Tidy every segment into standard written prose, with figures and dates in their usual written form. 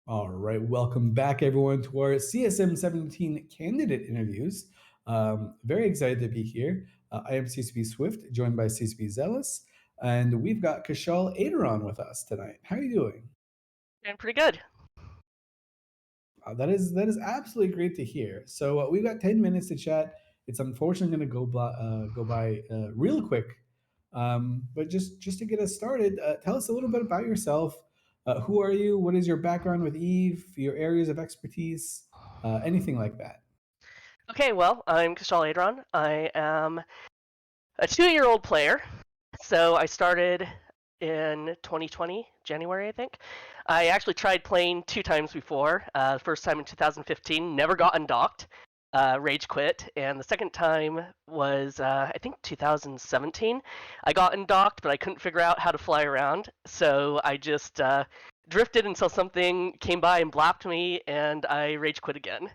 All right, welcome back, everyone, to our CSM17 candidate interviews. Very excited to be here. I am CCP Swift, joined by CCP Zealous, and we've got Kshal Aideron with us tonight. How are you doing? Doing pretty good. That is absolutely great to hear. So we've got 10 minutes to chat. It's unfortunately going to go by real quick, but just to get us started, tell us a little bit about yourself. Who are you? What is your background with Eve? Your areas of expertise? Anything like that? Okay, well, I'm Kshal Aideron. I am a 2-year-old player. So I started in 2020, January, I think. I actually tried playing 2 times before. The first time in 2015, never got undocked, rage quit. And the second time was, I think, 2017. I got undocked, but I couldn't figure out how to fly around. So I just drifted until something came by and blapped me, and I rage quit again.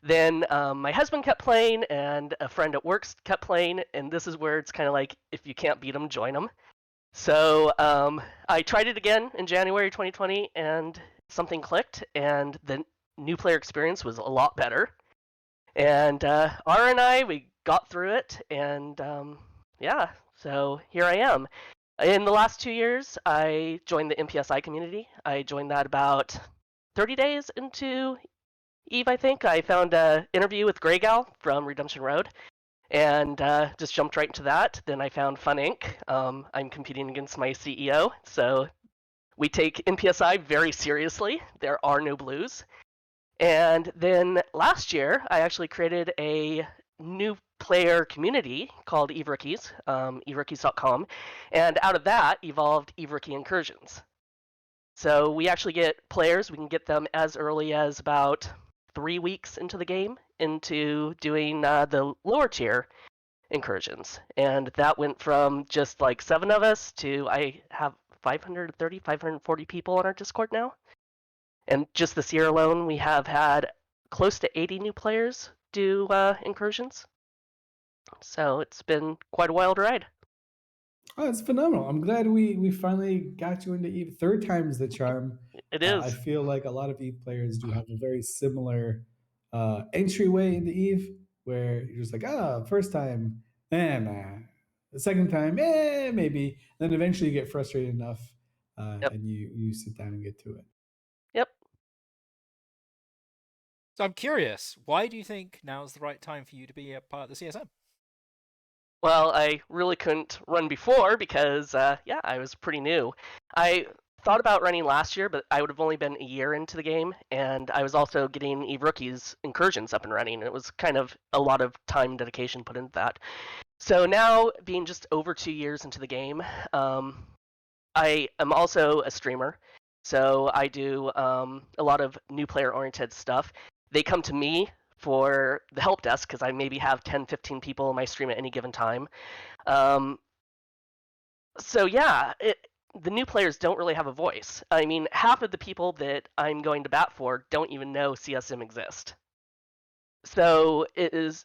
Then my husband kept playing, and a friend at work kept playing, and this is where it's kind of like, if you can't beat them, join them. So I tried it again in January 2020, and something clicked, and the new player experience was a lot better. And R and I, we got through it, and yeah, so here I am. In the last 2 years, I joined the MPSI community. I joined that about 30 days into Eve, I think. I found an interview with Grey Gal from Redemption Road and just jumped right into that. Then I found Fun Inc. I'm competing against my CEO, so we take NPSI very seriously. There are no blues. And then last year, I actually created a new player community called Eve Rookies, everookies.com, and out of that evolved Eve Rookie Incursions. So we actually get players, we can get them as early as about 3 weeks into the game into doing the lower tier incursions. And that went from just like 7 of us to I have 530, 540 people on our Discord now. And just this year alone, we have had close to 80 new players do incursions. So it's been quite a wild ride. Oh, it's phenomenal. I'm glad we finally got you into Eve. Third time's the charm. It I is. feel like a lot of Eve players do have a very similar entryway into Eve, where you're just like, first time, nah. The second time, maybe. Then eventually you get frustrated enough, Yep. and you sit down and get to it. Yep. So I'm curious, why do you think now is the right time for you to be a part of the CSM? Well, I really couldn't run before because, yeah, I was pretty new. I thought about running last year, but I would have only been a year into the game, and I was also getting Eve Rookie's incursions up and running. It was kind of a lot of time and dedication put into that. So now, being just over 2 years into the game, I am also a streamer. So I do a lot of new player oriented stuff. They come to me for the help desk because I maybe have 10, 15 people in my stream at any given time. Um, so yeah, the new players don't really have a voice. I mean, half of the people that I'm going to bat for don't even know CSM exists. So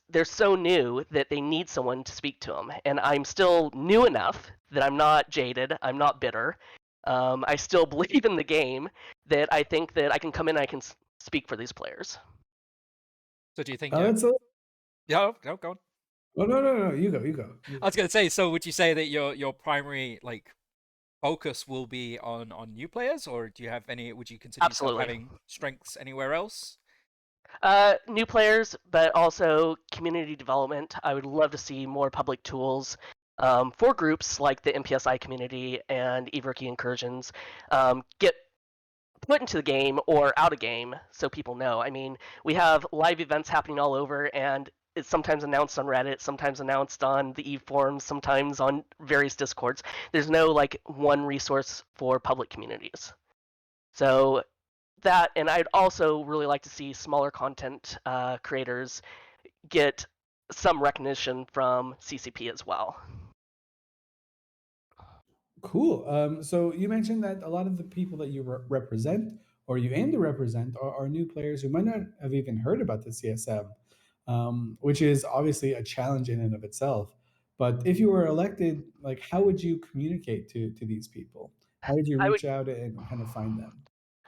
they're so new that they need someone to speak to them, and I'm still new enough that I'm not jaded, I'm not bitter. I still believe in the game that I think that I can come in and I can speak for these players. So do you think, That's a yeah, no, go on. Oh, no. You go. You go. I was going to say, so would you say that your primary focus will be on new players, or do you have any? Would you consider yourself Absolutely. having strengths anywhere else? New players, but also community development. I would love to see more public tools for groups like the MPSI community and Everkey incursions get put into the game or out of game so people know. I mean, we have live events happening all over, and it's sometimes announced on Reddit, sometimes announced on the Eve forums, sometimes on various Discords. There's no like one resource for public communities. So that, and I'd also really like to see smaller content creators get some recognition from CCP as well. Cool. So you mentioned that a lot of the people that you represent or you aim to represent are new players who might not have even heard about the CSM, which is obviously a challenge in and of itself. But if you were elected, like how would you communicate to these people? How would you I would reach out and kind of find them?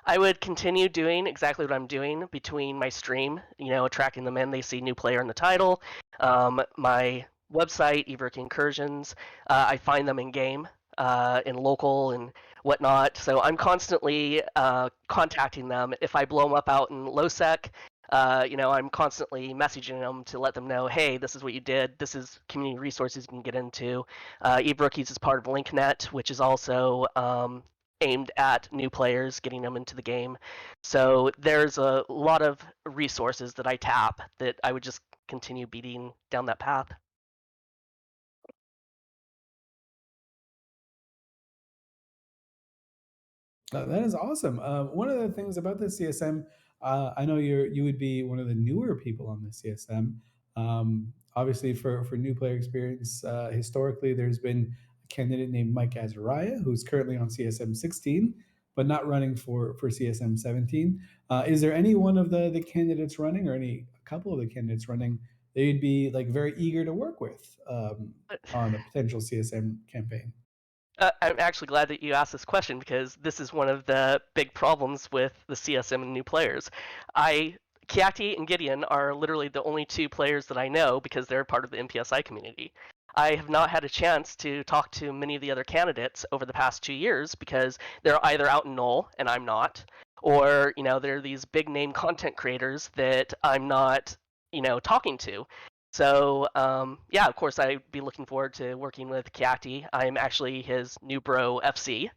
I would continue doing exactly what I'm doing between my stream, attracting them in. They see new player in the title. My website, Everk Incursions, I find them in game, in local and whatnot. So I'm constantly contacting them. If I blow them up out in low sec, I'm constantly messaging them to let them know, hey, this is what you did. This is community resources you can get into. Eve Rookies is part of LinkNet, which is also aimed at new players, getting them into the game. So there's a lot of resources that I tap that I would just continue beating down that path. That is awesome. One of the things about the CSM, I know you would be one of the newer people on the CSM. Obviously, for new player experience, historically there's been a candidate named Mike Azariah who's currently on CSM16, but not running for CSM17. Is there any one of the candidates running, or any a couple of the candidates running, that you'd be like very eager to work with on a potential CSM campaign? I'm actually glad that you asked this question because this is one of the big problems with the CSM and new players. Kiati and Gideon are literally the only two players that I know because they're part of the MPSI community. I have not had a chance to talk to many of the other candidates over the past 2 years because they're either out in Null and I'm not, or they're these big name content creators that I'm not talking to. So yeah, of course, I'd be looking forward to working with Kiati. I'm actually his Newbro FC.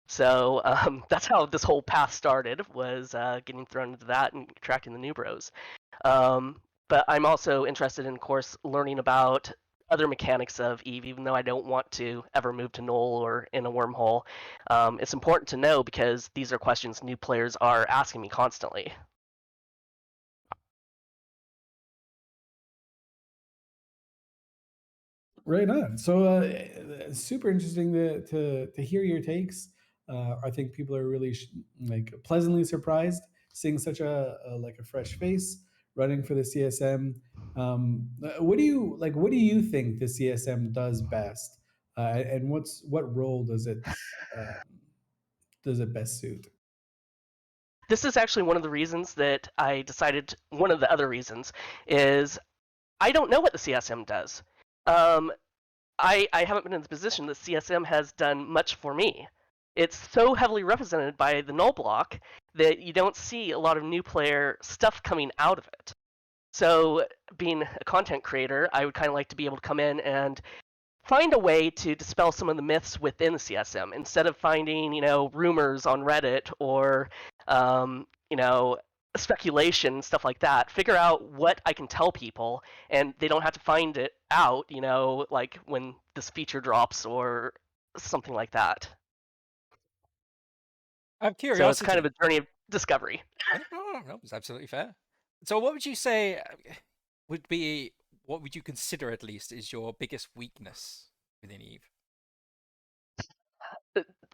So that's how this whole path started, was getting thrown into that and attracting the Newbros. But I'm also interested in, of course, learning about other mechanics of Eve, even though I don't want to ever move to Null or in a wormhole. It's important to know because these are questions new players are asking me constantly. Right on. So, super interesting to hear your takes. I think people are really like pleasantly surprised seeing such a like a fresh face running for the CSM. What do you like? What do you think the CSM does best, and what role does it best suit? This is actually one of the reasons that I decided. One of the other reasons is I don't know what the CSM does. Um, I haven't been in the position that CSM has done much for me. It's so heavily represented by the null block that you don't see a lot of new player stuff coming out of it. So, being a content creator, I would kind of like to be able to come in and find a way to dispel some of the myths within the CSM instead of finding, rumors on Reddit or, speculation, stuff like that. Figure out what I can tell people, and they don't have to find it out, like when this feature drops or something like that. I have So it's kind of curiosity. a journey of discovery. No, it's absolutely fair. So, what would you say would be, what would you consider at least is your biggest weakness within Eve?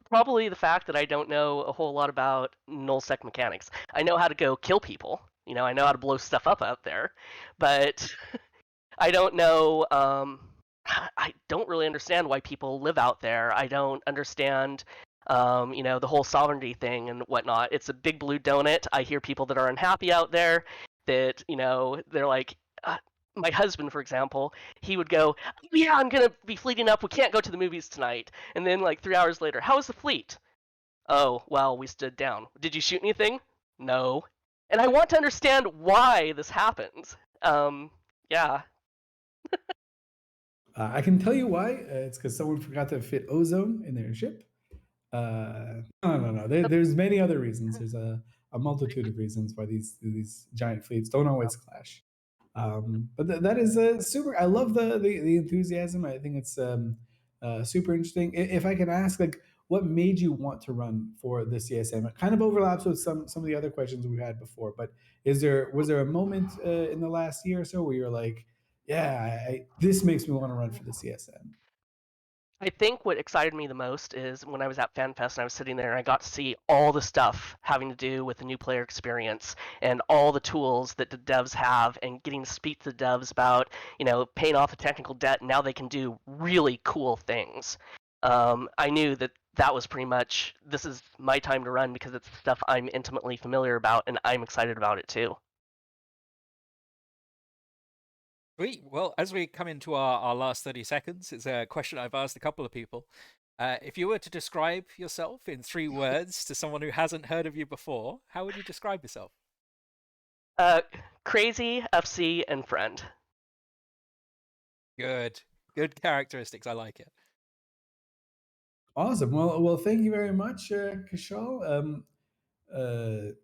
Probably the fact that I don't know a whole lot about nullsec mechanics. I know how to go kill people. I know how to blow stuff up out there, but I don't know. I don't really understand why people live out there. I don't understand, the whole sovereignty thing and whatnot. It's a big blue donut. I hear people that are unhappy out there that, they're like, my husband, for example, he would go, yeah, I'm going to be fleeting up. We can't go to the movies tonight. And then, like, 3 hours later, how was the fleet? Oh, well, we stood down. Did you shoot anything? No. And I want to understand why this happens. Yeah. I can tell you why. It's because someone forgot to fit ozone in their ship. No. There's many other reasons. There's a multitude of reasons why these giant fleets don't always clash. But that is super. I love the enthusiasm. I think it's super interesting. If I can ask, like, what made you want to run for the CSM? It kind of overlaps with some of the other questions we had before. But was there a moment in the last year or so where you're like, yeah, this makes me want to run for the CSM? I think what excited me the most is when I was at FanFest and I was sitting there and I got to see all the stuff having to do with the new player experience and all the tools that the devs have, and getting to speak to the devs about, paying off a technical debt. And now they can do really cool things. I knew that that was pretty much, this is my time to run because it's stuff I'm intimately familiar about and I'm excited about it too. Sweet. Well, as we come into our last 30 seconds, it's a question I've asked a couple of people. If you were to describe yourself in 3 words to someone who hasn't heard of you before, how would you describe yourself? Crazy, FC, and friend. Good. Good characteristics. I like it. Awesome. Well, thank you very much, Kshal.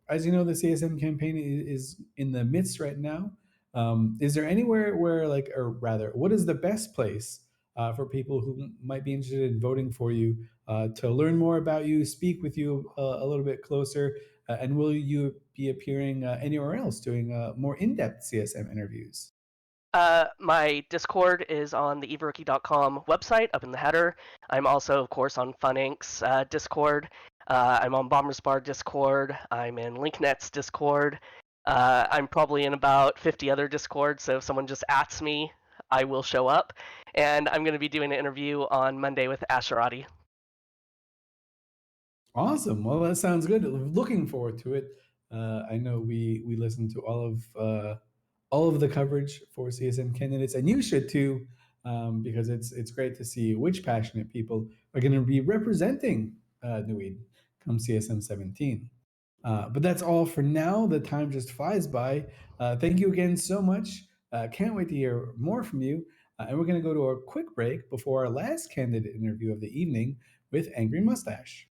As you know, the CSM campaign is in the midst right now. Is there anywhere where, like, or rather, what is the best place for people who might be interested in voting for you to learn more about you, speak with you a little bit closer, and will you be appearing anywhere else doing more in-depth CSM interviews? My Discord is on the everookie.com website up in the header. I'm also, of course, on Funinks Discord. I'm on Bombers Bar Discord. I'm in Linknet's Discord. I'm probably in about 50 other Discords, so if someone just asks me, I will show up. And I'm going to be doing an interview on Monday with Asherati. Awesome. Well, that sounds good. Looking forward to it. I know we listen to all of the coverage for CSM candidates, and you should too, because it's great to see which passionate people are going to be representing Nuid come CSM17. But that's all for now. The time just flies by. Thank you again so much. Can't wait to hear more from you. And we're going to go to a quick break before our last candidate interview of the evening with Angry Mustache.